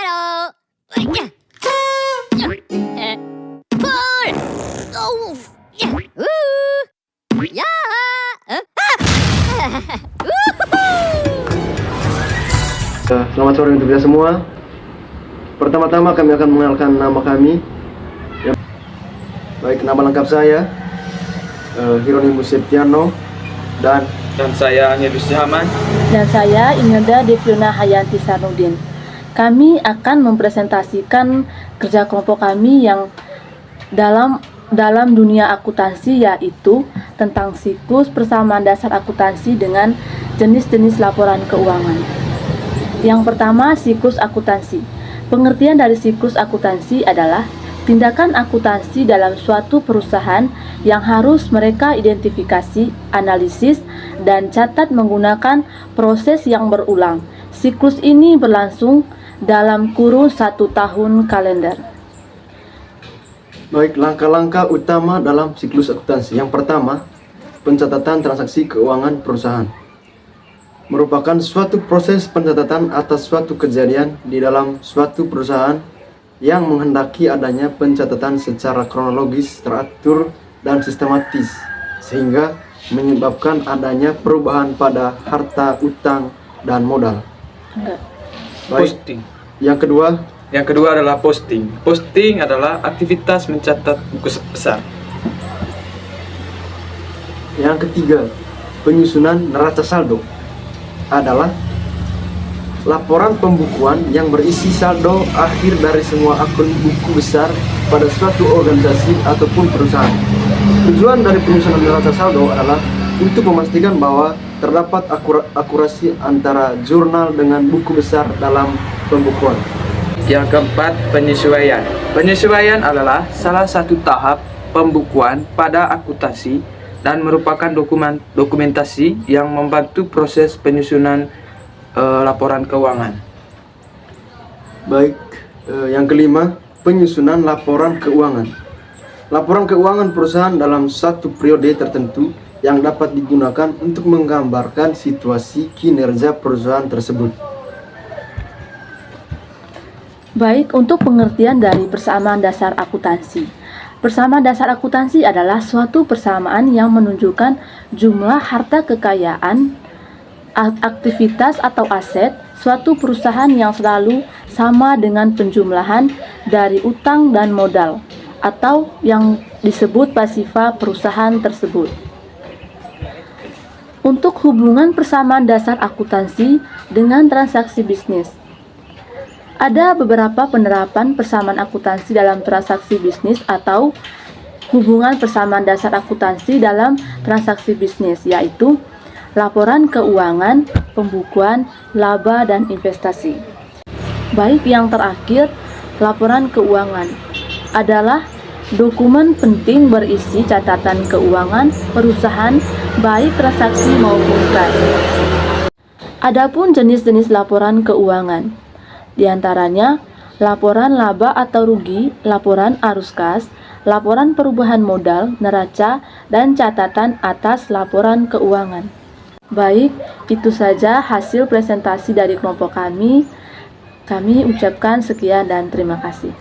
Halo. Pul. Oh. Ya. Selamat sore untuk kita semua. Pertama-tama kami akan mengenalkan nama kami. Baik, nama lengkap saya Hieronymus Septiano dan saya Angelus Jahaman. Dan saya Imelda Deviona Hayanti Sarnudin. Kami akan mempresentasikan kerja kelompok kami yang dalam dunia akuntansi, yaitu tentang siklus persamaan dasar akuntansi dengan jenis-jenis laporan keuangan. Yang pertama, siklus akuntansi. Pengertian dari siklus akuntansi adalah tindakan akuntansi dalam suatu perusahaan yang harus mereka identifikasi, analisis, dan catat menggunakan proses yang berulang. Siklus ini berlangsung dalam kurun 1 tahun kalender. baik, langkah-langkah utama dalam siklus akuntansi. Yang pertama, pencatatan transaksi keuangan perusahaan. Merupakan suatu proses pencatatan atas suatu kejadian di dalam suatu perusahaan yang menghendaki adanya pencatatan secara kronologis, teratur, dan sistematis, sehingga menyebabkan adanya perubahan pada harta, utang, dan modal. Baik. Posting. Yang kedua adalah posting. Posting adalah aktivitas mencatat buku besar. Yang ketiga, penyusunan neraca saldo adalah laporan pembukuan yang berisi saldo akhir dari semua akun buku besar pada suatu organisasi ataupun perusahaan. Tujuan dari penyusunan neraca saldo adalah untuk memastikan bahwa terdapat akurasi antara jurnal dengan buku besar dalam pembukuan. Yang keempat, penyesuaian. Penyesuaian adalah salah satu tahap pembukuan pada akuntansi dan merupakan dokumentasi yang membantu proses penyusunan laporan keuangan. Baik, yang kelima, penyusunan laporan keuangan. Laporan keuangan perusahaan dalam satu periode tertentu yang dapat digunakan untuk menggambarkan situasi kinerja perusahaan tersebut. Baik, untuk pengertian dari persamaan dasar akuntansi. Persamaan dasar akuntansi adalah suatu persamaan yang menunjukkan jumlah harta kekayaan, aktivitas atau aset suatu perusahaan yang selalu sama dengan penjumlahan dari utang dan modal, atau yang disebut pasifa perusahaan tersebut. Untuk hubungan persamaan dasar akuntansi dengan transaksi bisnis. Ada beberapa penerapan persamaan akuntansi dalam transaksi bisnis atau hubungan persamaan dasar akuntansi dalam transaksi bisnis, yaitu laporan keuangan, pembukuan, laba, dan investasi. Baik, yang terakhir, laporan keuangan adalah dokumen penting berisi catatan keuangan perusahaan, baik transaksi maupun kas. Adapun jenis-jenis laporan keuangan, di antaranya laporan laba atau rugi, laporan arus kas, laporan perubahan modal, neraca, dan catatan atas laporan keuangan. Baik, itu saja hasil presentasi dari kelompok kami. Kami ucapkan sekian dan terima kasih.